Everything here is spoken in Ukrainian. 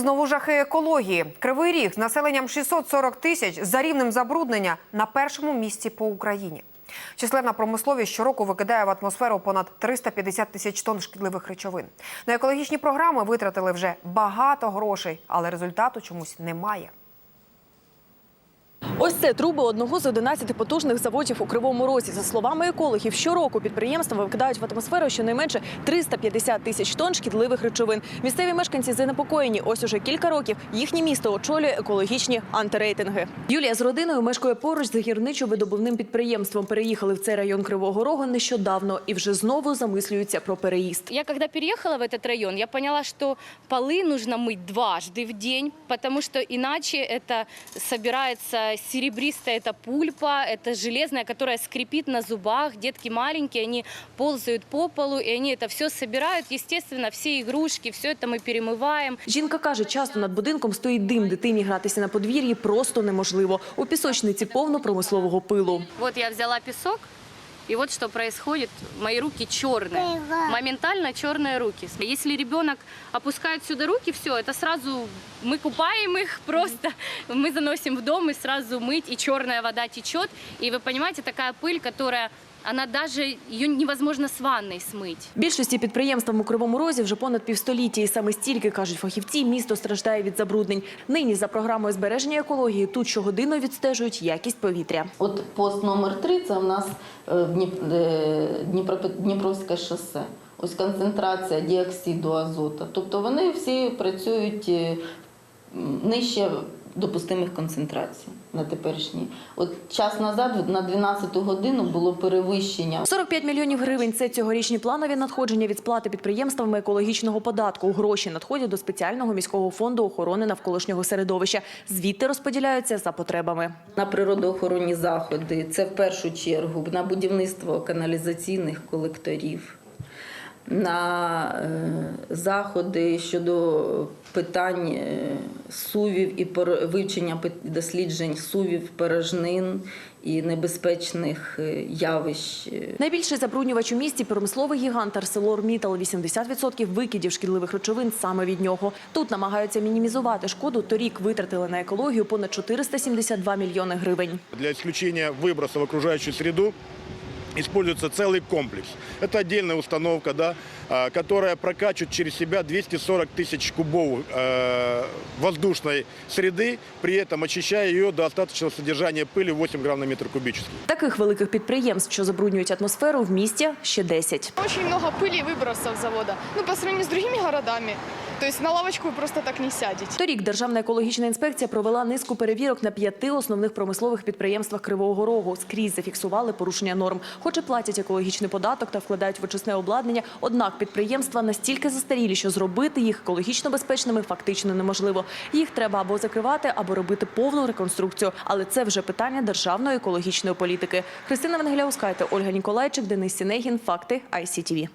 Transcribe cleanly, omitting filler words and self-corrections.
Знову жахи екології. Кривий Ріг з населенням 640 тисяч за рівнем забруднення на першому місці по Україні. Численна промисловість щороку викидає в атмосферу понад 350 тисяч тонн шкідливих речовин. На екологічні програми витратили вже багато грошей, але результату чомусь немає. Ось це труби одного з 11 потужних заводів у Кривому Розі. За словами екологів, щороку підприємства викидають в атмосферу щонайменше 350 тисяч тонн шкідливих речовин. Місцеві мешканці занепокоєні. Ось уже кілька років їхнє місто очолює екологічні антирейтинги. Юлія з родиною мешкає поруч з гірничо-видобувним підприємством. Переїхали в цей район Кривого Рогу нещодавно і вже знову замислюються про переїзд. Я коли приїхала в цей район, я зрозуміла, що поли потрібно мити дважды в день, тому що іначе це збирається серебристая это пульпа, это железная, которая скрипит на зубах. Детки маленькие, они ползают по полу, и они это все собирают. Естественно, все игрушки, все это мы перемываем. Жінка каже, часто над будинком стоїть дим. Дитині гратися на подвір'ї просто неможливо. У пісочниці повно промислового пилу. Вот я взяла песок. И вот что происходит. Мои руки черные. Моментально черные руки. Если ребенок опускает сюда руки, все, это сразу мы купаем их просто. Мы заносим в дом и сразу мыть. И черная вода течет. И вы понимаете, такая пыль, которая... Она даже, ее невозможно с ванной смыть. Більшості підприємствам у Кривому Розі вже понад півстоліття. І саме стільки, кажуть фахівці, місто страждає від забруднень. Нині за програмою збереження екології тут щогодинно відстежують якість повітря. От пост номер 3 – це у нас Дніпровське шосе. Ось концентрація діоксиду азоту. Тобто вони всі працюють нижче допустимих концентрацій на теперішній. От час назад на 12-ту годину було перевищення. 45 мільйонів гривень – це цьогорічні планові надходження від сплати підприємствами екологічного податку. Гроші надходять до спеціального міського фонду охорони навколишнього середовища. Звідти розподіляються за потребами. На природоохоронні заходи – це в першу чергу на будівництво каналізаційних колекторів, на заходи щодо питань сувів і вивчення досліджень сувів, порожнин і небезпечних явищ. Найбільший забруднювач у місті – промисловий гігант ArcelorMittal. 80% викидів шкідливих речовин саме від нього. Тут намагаються мінімізувати шкоду. Торік витратили на екологію понад 472 мільйони гривень. Для исключения выброса в окружающую среду используется целый комплекс. Это отдельная установка, да, которая прокачивает через себя 240 тысяч кубов воздушной среды, при этом очищая ее до остаточного содержания пыли 8 грамм на метр кубический. Таких великих підприємств, що забруднюють атмосферу, в місті ще 10. Очень много пыли и выбросов завода. По сравнению с другими городами. То есть на лавочку вы просто так не сядете. Торік Державна екологічна інспекція провела низку перевірок на 5 основних промислових підприємствах Кривого Рогу. Скрізь зафіксували порушення норм. Хоч і платять екологічний податок та вкладають в очисне обладнання, однак підприємства настільки застарілі, що зробити їх екологічно безпечними фактично неможливо. Їх треба або закривати, або робити повну реконструкцію. Але це вже питання державної екологічної політики. Христина Венгеляускайте, Ольга Ніколайчик, Денис Сінегін. Факти ICTV.